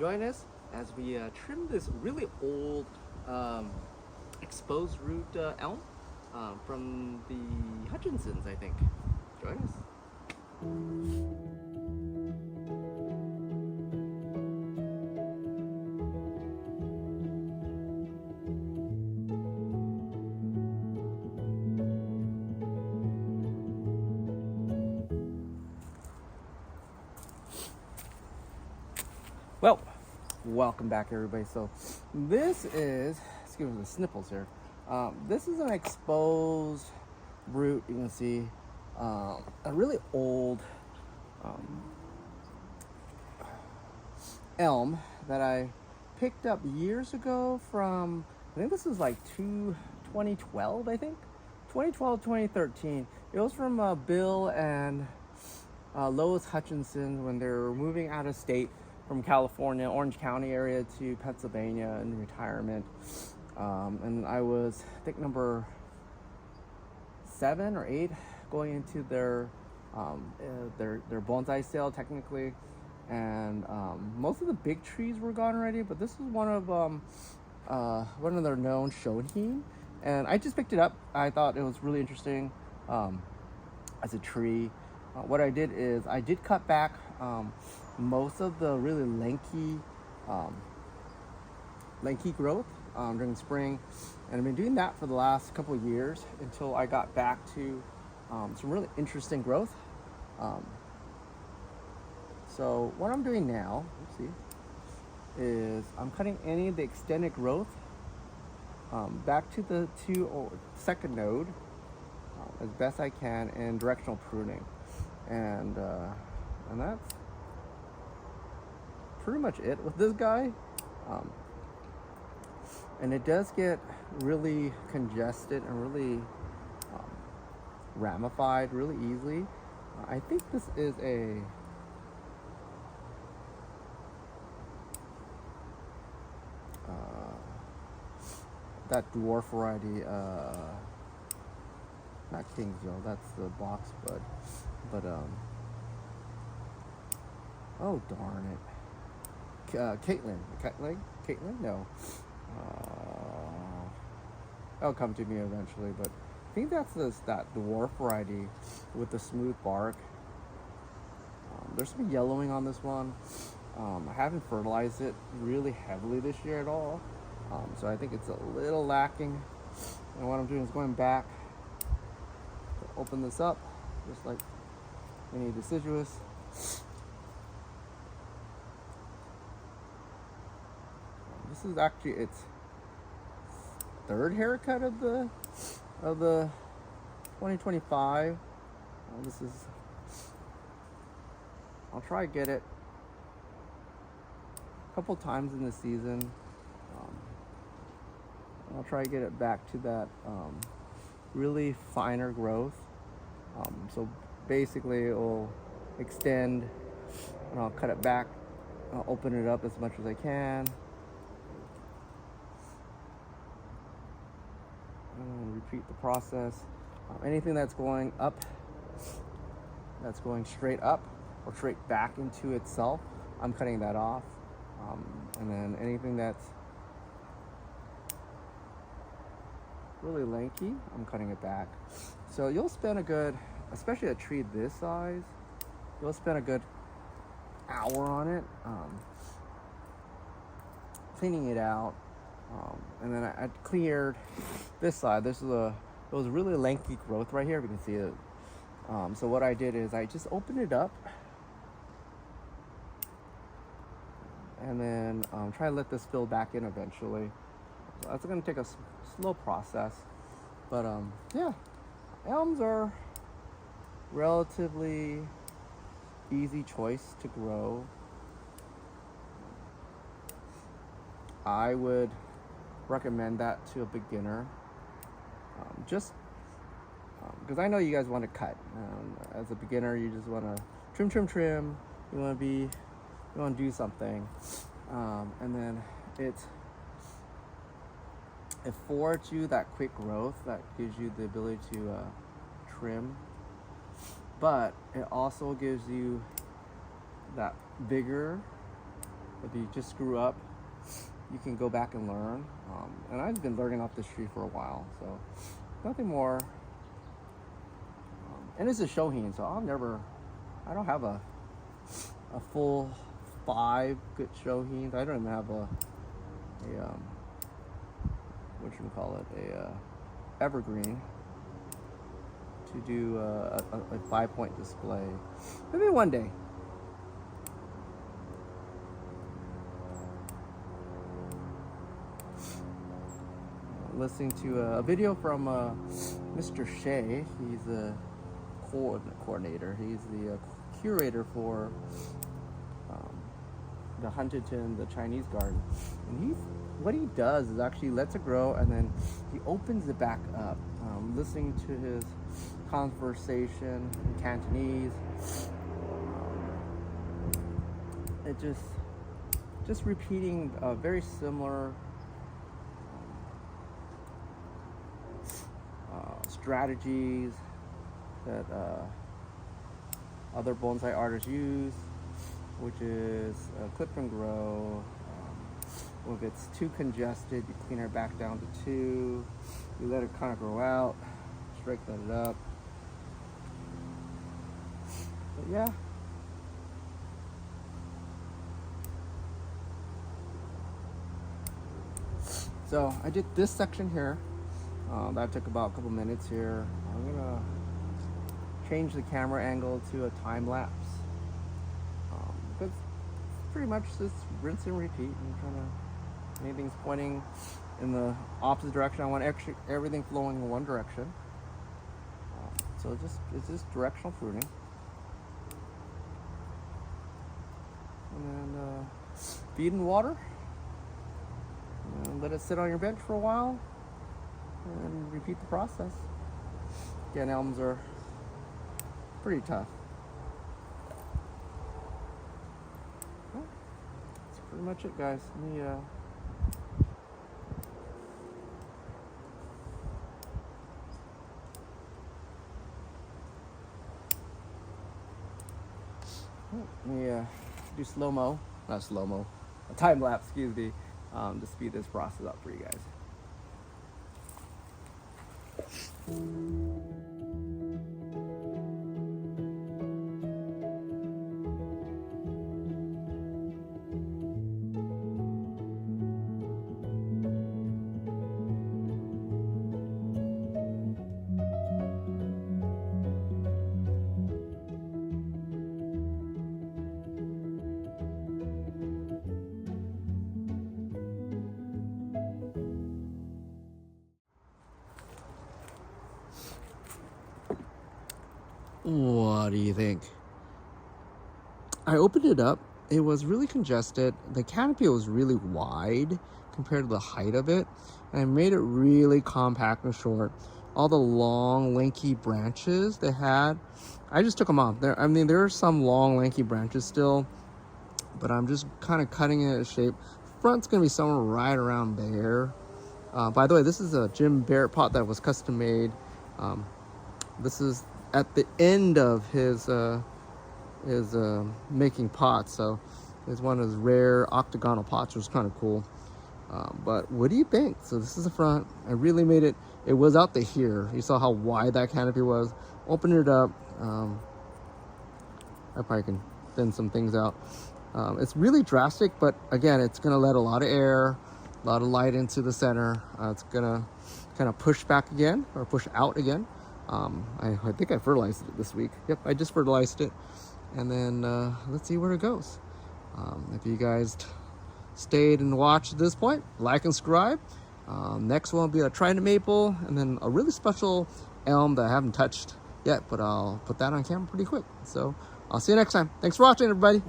join us as we trim this really old exposed root elm from the Hutchinsons, I think. Join us. Well, welcome back everybody. So this is, excuse me the sniffles here, this is an exposed root. You can see a really old elm that I picked up years ago from, I think this was like 2012, I think 2012, 2013. It was from Bill and Lois Hutchinson when they were moving out of state from California, Orange County area to Pennsylvania in retirement. And I was, I think, number 7 or 8 going into their bonsai sale technically. And most of the big trees were gone already, but this is one of their known Shohin. And I just picked it up. I thought it was really interesting as a tree. What I did is I did cut back most of the really lanky growth during spring, and I've been doing that for the last couple of years until I got back to some really interesting growth. So what I'm doing now, let's see, is I'm cutting any of the extended growth back to the second node as best I can in directional pruning, and that's pretty much it with this guy. And it does get really congested and really ramified really easily. I think this is that dwarf variety, not Kingsville, that's the box bud, but oh darn it, Catlin? No. It'll come to me eventually, but I think that's that dwarf variety with the smooth bark. There's some yellowing on this one. I haven't fertilized it really heavily this year at all, so I think it's a little lacking. And what I'm doing is going back to open this up, just like any deciduous. This is actually its third haircut of the 2025. I'll try to get it a couple times in the season. I'll try to get it back to that really finer growth. So basically it will extend, and I'll cut it back, I'll open it up as much as I can. And repeat the process. Anything that's going up, that's going straight up or straight back into itself, I'm cutting that off. And then anything that's really lanky, I'm cutting it back. So you'll spend a good, especially a tree this size, you'll spend a good hour on it, cleaning it out. And then I cleared this side. It was really lanky growth right here. You can see it. So what I did is I just opened it up, and then try to let this fill back in eventually. So that's going to take a slow process, but yeah, elms are relatively easy choice to grow. I would recommend that to a beginner, just because I know you guys want to cut. As a beginner, you just want to trim. You want to do something, and then it affords you that quick growth that gives you the ability to trim, but it also gives you that vigor If you just screw up, you can go back and learn. And I've been learning off this tree for a while, so nothing more. And it's a Shohin, so I don't have a full 5 good Shohins. I don't even have a what you call it, a evergreen to do a 5-point display. Maybe one day. Listening to a video from Mr. Shea. He's a coordinator. He's the curator for the Huntington, the Chinese garden. And what he does is actually lets it grow and then he opens it back up. Listening to his conversation in Cantonese, it just repeating very similar strategies that other bonsai artists use, which is clip and grow. If it's too congested, you clean it back down to 2. You let it kind of grow out, straighten it up. But yeah. So I did this section here. That took about a couple minutes here. I'm gonna change the camera angle to a time lapse. Because pretty much just rinse and repeat. I'm trying to, anything's pointing in the opposite direction. I want everything flowing in one direction. So it's just directional pruning. And then feed and water. And let it sit on your bench for a while. And repeat the process. Again, elms are pretty tough. Well, that's pretty much it, guys. Let me do slow-mo, not slow-mo, a time-lapse, excuse me, to speed this process up for you guys. What do you think? I opened it up. It was really congested. The canopy was really wide compared to the height of it. And I made it really compact and short. All the long, lanky branches they had, I just took them off. There are some long, lanky branches still, but I'm just kind of cutting it in shape. Front's gonna be somewhere right around there. By the way, this is a Jim Barrett pot that was custom made. This is at the end of his making pots, so it's one of his rare octagonal pots, which was kind of cool. But what do you think? So this is the front. I really made it. It was out to here. You saw how wide that canopy was. Open it up. I probably can thin some things out. It's really drastic, but again, it's gonna let a lot of air, a lot of light into the center. It's gonna kind of push back again, or push out again. I think I fertilized it this week. Yep, I just fertilized it. And then let's see where it goes. If you guys stayed and watched at this point, like and subscribe. Next one will be a trident maple, and then a really special elm that I haven't touched yet, but I'll put that on camera pretty quick. So I'll see you next time. Thanks for watching, everybody.